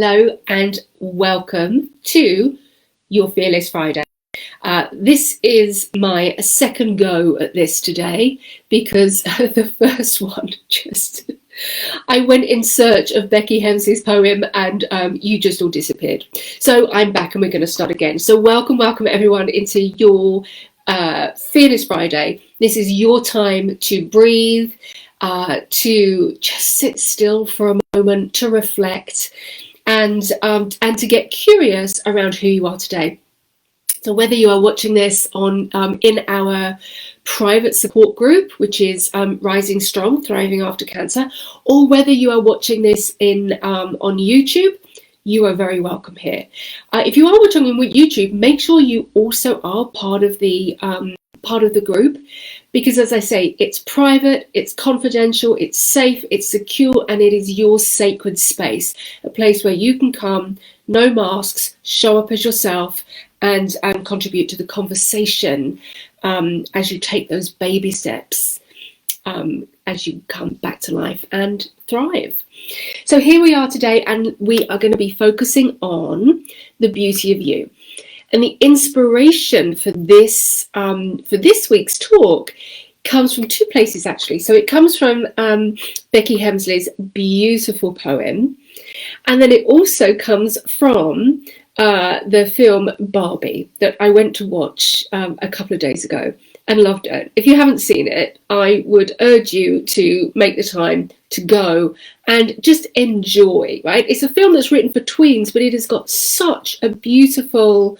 Hello and welcome to your Fearless Friday. This is my second go at this today because the first one I went in search of Becky Hemsley's poem and you just all disappeared. So I'm back and we're going to start again. So welcome everyone into your Fearless Friday. This is your time to breathe, to just sit still for a moment, to reflect, and to get curious around who you are today. So whether you are watching this on in our private support group, which is Rising Strong, Thriving After Cancer, or whether you are watching this in on YouTube, you are very welcome here. If you are watching on YouTube, make sure you also are part of the group, because as I say, it's private, it's confidential, it's safe, it's secure, and it is your sacred space, a place where you can come, no masks, show up as yourself, and contribute to the conversation as you take those baby steps as you come back to life and thrive. So here we are today, and we are going to be focusing on the beauty of you. And the inspiration for this week's talk comes from two places, actually. So it comes from Becky Hemsley's beautiful poem, and then it also comes from the film Barbie that I went to watch a couple of days ago and loved it. If you haven't seen it, I would urge you to make the time to go and just enjoy, right? It's a film that's written for tweens, but it has got such a beautiful,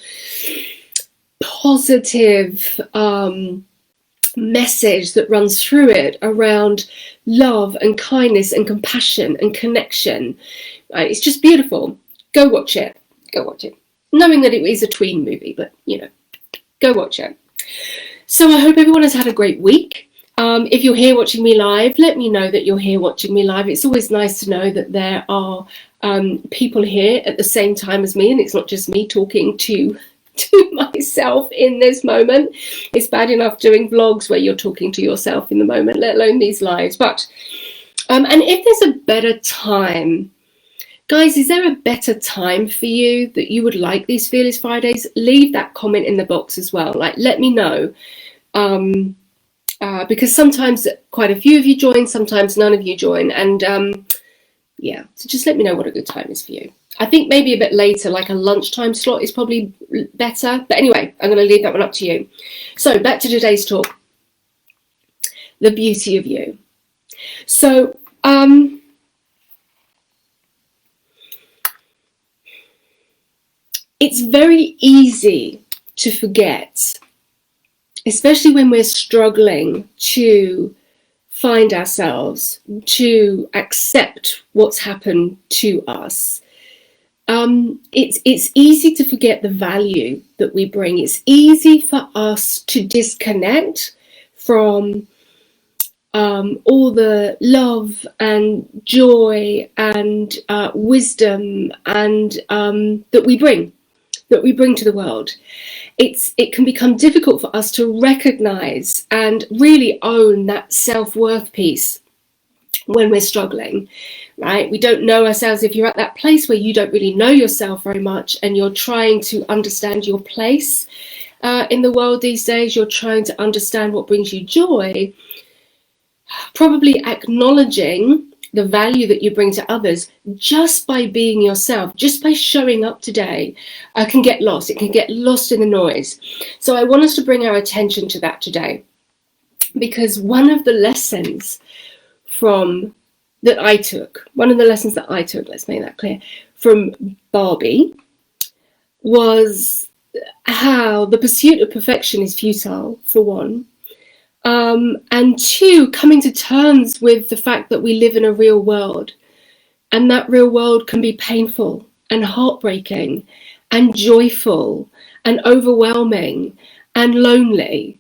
positive message that runs through it around love and kindness and compassion and connection. Right? It's just beautiful. Go watch it. Go watch it. Knowing that it is a tween movie, but go watch it. So I hope everyone has had a great week. If you're here watching me live, let me know that you're here watching me live. It's always nice to know that there are people here at the same time as me, and it's not just me talking to myself in this moment. It's bad enough doing vlogs where you're talking to yourself in the moment, let alone these lives. But and if there's a better time, guys, is there a better time for you that you would like these Fearless Fridays? Leave that comment in the box as well. Like, let me know. Because sometimes quite a few of you join, sometimes none of you join. And yeah, so just let me know what a good time is for you. I think maybe a bit later, like a lunchtime slot is probably better. But anyway, I'm going to leave that one up to you. So back to today's talk. The beauty of you. So, it's very easy to forget, especially when we're struggling to find ourselves, to accept what's happened to us. It's easy to forget the value that we bring. It's easy for us to disconnect from all the love and joy and wisdom and that we bring to the world. It can become difficult for us to recognize and really own that self-worth piece when we're struggling, right? We don't know ourselves. If you're at that place where you don't really know yourself very much and you're trying to understand your place in the world these days, you're trying to understand what brings you joy, probably acknowledging the value that you bring to others just by being yourself, just by showing up today, can get lost. It can get lost in the noise. So I want us to bring our attention to that today, because one of the lessons that I took, let's make that clear, from Barbie was how the pursuit of perfection is futile, for one. And two, coming to terms with the fact that we live in a real world, and that real world can be painful and heartbreaking and joyful and overwhelming and lonely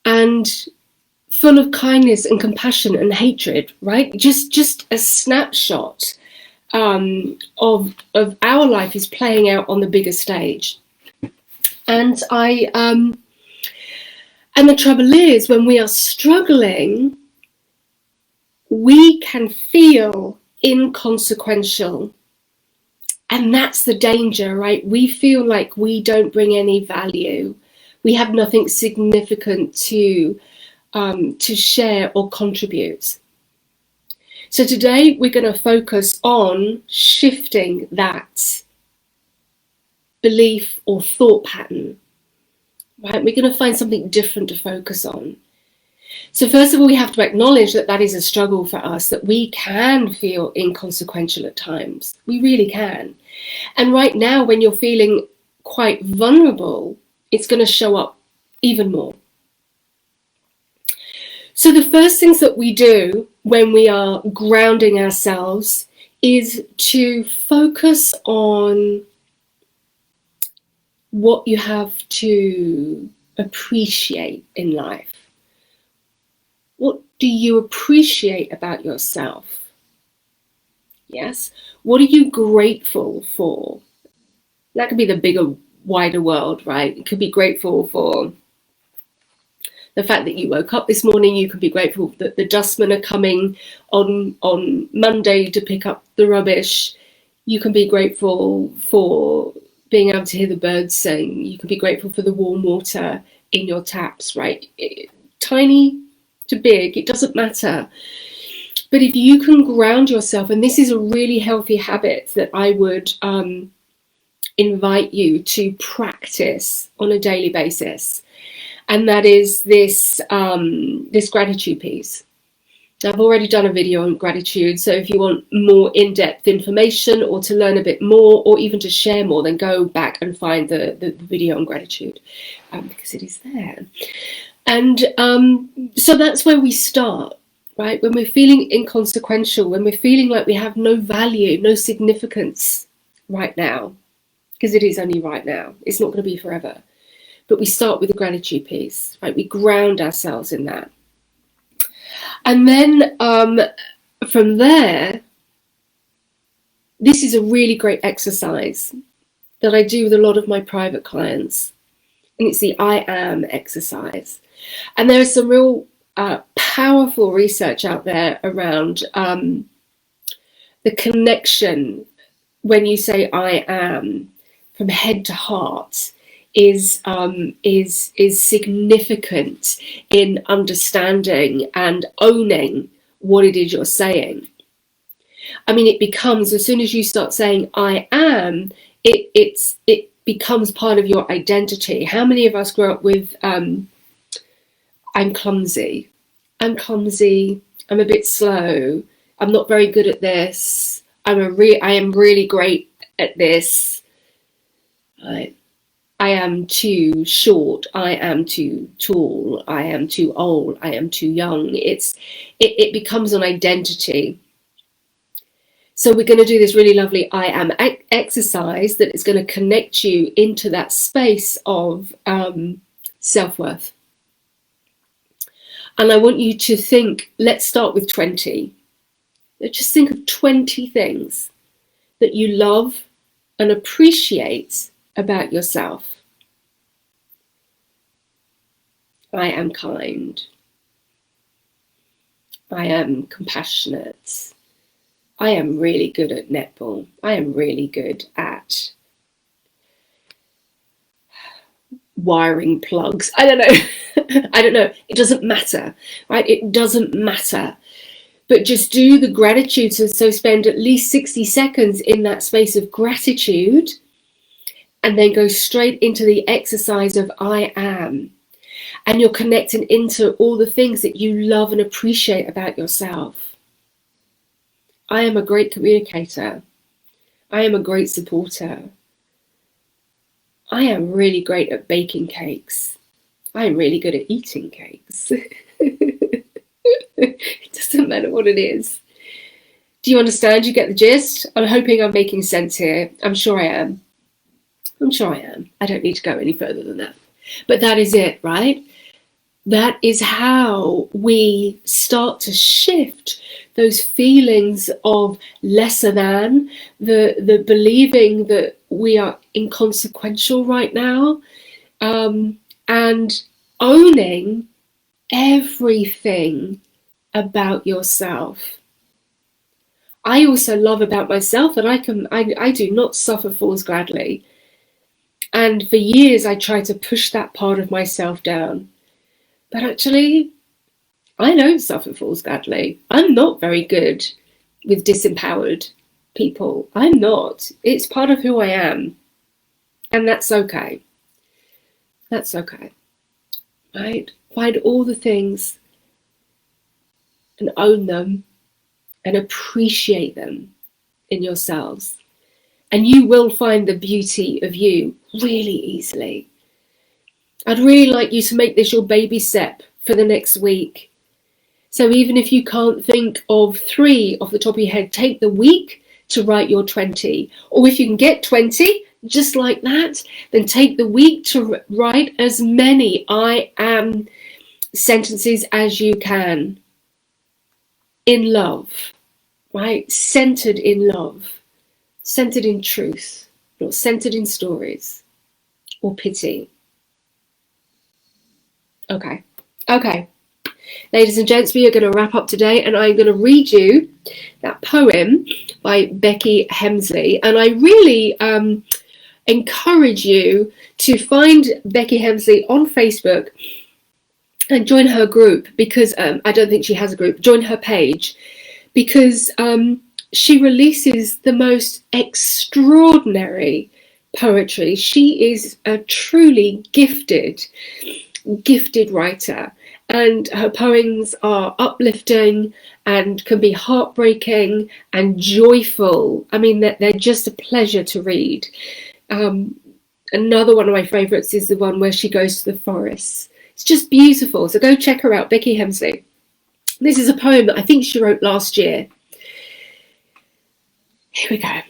and full of kindness and compassion and hatred, right? Just a snapshot of our life is playing out on the bigger stage. And And the trouble is, when we are struggling, we can feel inconsequential And that's the danger, right? We feel like we don't bring any value. We have nothing significant to share or contribute. So today we're going to focus on shifting that belief or thought pattern, right? We're going to find something different to focus on. So first of all, we have to acknowledge that that is a struggle for us, that we can feel inconsequential at times. We really can. And right now, when you're feeling quite vulnerable, it's going to show up even more. So the first things that we do when we are grounding ourselves is to focus on what you have to appreciate in life. What do you appreciate about yourself? Yes. What are you grateful for? That could be the bigger, wider world, right? You could be grateful for the fact that you woke up this morning. You can be grateful that the dustmen are coming on Monday to pick up the rubbish. You can be grateful for being able to hear the birds sing. You can be grateful for the warm water in your taps, right? Tiny to big, it doesn't matter. But if you can ground yourself, and this is a really healthy habit that I would invite you to practice on a daily basis, and that is this this gratitude piece. Now, I've already done a video on gratitude, so if you want more in-depth information or to learn a bit more or even to share more, then go back and find the video on gratitude, because it is there. And so that's where we start, right? When we're feeling inconsequential, when we're feeling like we have no value, no significance right now, because it is only right now, it's not going to be forever. But we start with the gratitude piece, right? We ground ourselves in that. And then from there, this is a really great exercise that I do with a lot of my private clients. And it's the I am exercise. And there is some real powerful research out there around the connection when you say I am from head to heart is significant in understanding and owning what it is you're saying. I mean, it becomes, as soon as you start saying I am, it becomes part of your identity. How many of us grew up with I'm clumsy, I'm a bit slow, I'm not very good at this, I am really great at this, I am too short, I am too tall, I am too old, I am too young. It becomes an identity. So we're going to do this really lovely I am exercise that is going to connect you into that space of self-worth. And I want you to think, let's start with 20. Just think of 20 things that you love and appreciate about yourself. I am kind. I am compassionate. I am really good at netball. I am really good at wiring plugs. I don't know. I don't know. It doesn't matter, right? It doesn't matter. But just do the gratitude. So spend at least 60 seconds in that space of gratitude and then go straight into the exercise of I am. And you're connecting into all the things that you love and appreciate about yourself. I am a great communicator. I am a great supporter. I am really great at baking cakes. I am really good at eating cakes. It doesn't matter what it is. Do you understand? You get the gist? I'm hoping I'm making sense here. I'm sure I am. I'm sure I am. I don't need to go any further than that. But that is it, right? That is how we start to shift those feelings of lesser than, the believing that we are inconsequential right now, and owning everything about yourself. I also love about myself that I do not suffer fools gladly. And for years I tried to push that part of myself down. But actually, I don't suffer fools gladly. I'm not very good with disempowered people. I'm not. It's part of who I am. And that's okay. That's okay. Right? Find all the things and own them and appreciate them in yourselves. And you will find the beauty of you really easily. I'd really like you to make this your baby step for the next week. So even if you can't think of 3 off the top of your head, take the week to write your 20. Or if you can get 20, just like that, then take the week to write as many I am sentences as you can. In love, right? Centered in love, centered in truth, not centered in stories or pity. Okay. Ladies and gents, we are going to wrap up today, and I'm going to read you that poem by Becky Hemsley. And I really encourage you to find Becky Hemsley on Facebook and join her group, because I don't think she has a group. Join her page, because she releases the most extraordinary poetry. She is a truly gifted writer, and her poems are uplifting and can be heartbreaking and joyful. I mean, they're just a pleasure to read. Another one of my favourites is the one where she goes to the forest. It's just beautiful. So go check her out, Becky Hemsley. This is a poem that I think she wrote last year. Here we go.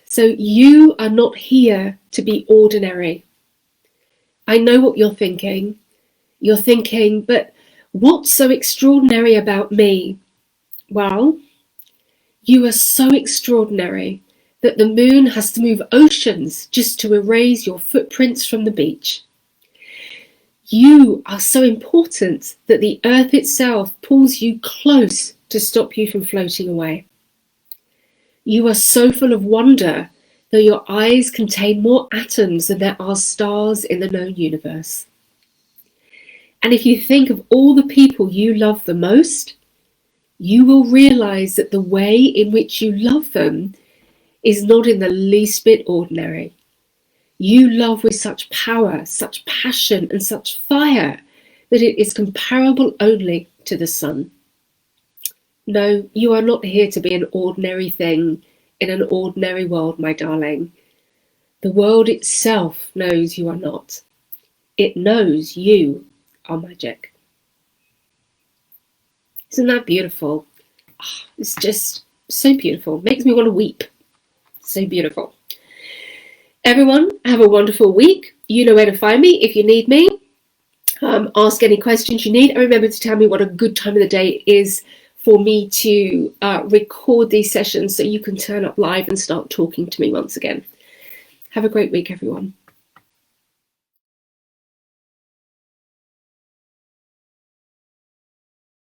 So you are not here to be ordinary. I know what you're thinking. You're thinking, but what's so extraordinary about me? Well, you are so extraordinary that the moon has to move oceans just to erase your footprints from the beach. You are so important that the earth itself pulls you close to stop you from floating away. You are so full of wonder that your eyes contain more atoms than there are stars in the known universe. And if you think of all the people you love the most, you will realize that the way in which you love them is not in the least bit ordinary. You love with such power, such passion, and such fire that it is comparable only to the sun. No, you are not here to be an ordinary thing in an ordinary world, my darling. The world itself knows you are not. It knows you are magic. Isn't that beautiful? Oh, it's just so beautiful. Makes me want to weep. So beautiful. Everyone, have a wonderful week. You know where to find me if you need me. Ask any questions you need. And remember to tell me what a good time of the day is for me to record these sessions so you can turn up live and start talking to me once again. Have a great week, everyone.